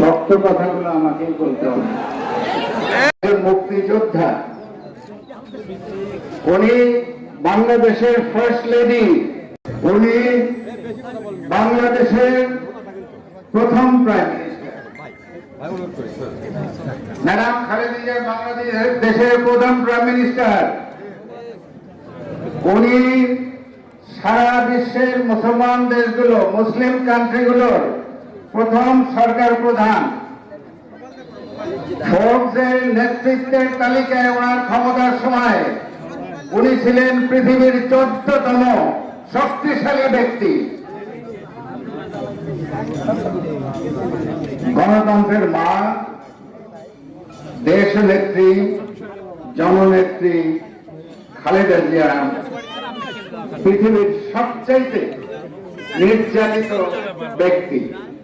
শক্ত কথাগুলো আমাকেই বলতে হবে। মুক্তিযোদ্ধা, উনি বাংলাদেশের ফার্স্ট লেডি, উনি বাংলাদেশের প্রথম prime minister. Madam Khaleda Zia বাংলাদেশের দেশের প্রথম প্রাইম মিনিস্টার। উনি সারা বিশ্বের মুসলমান দেশগুলো, মুসলিম কান্ট্রিগুলোর প্রথম সরকার প্রধান। ফোর্বসের নেতৃত্বের তালিকায় ওনার ক্ষমতার সময় উনি ছিলেন পৃথিবীর 14তম শক্তিশালী ব্যক্তি। গণতন্ত্রের মা, দেশনেত্রী, জননেত্রী খালেদা জিয়া পৃথিবীর সবচাইতে নির্যাতিত ব্যক্তি।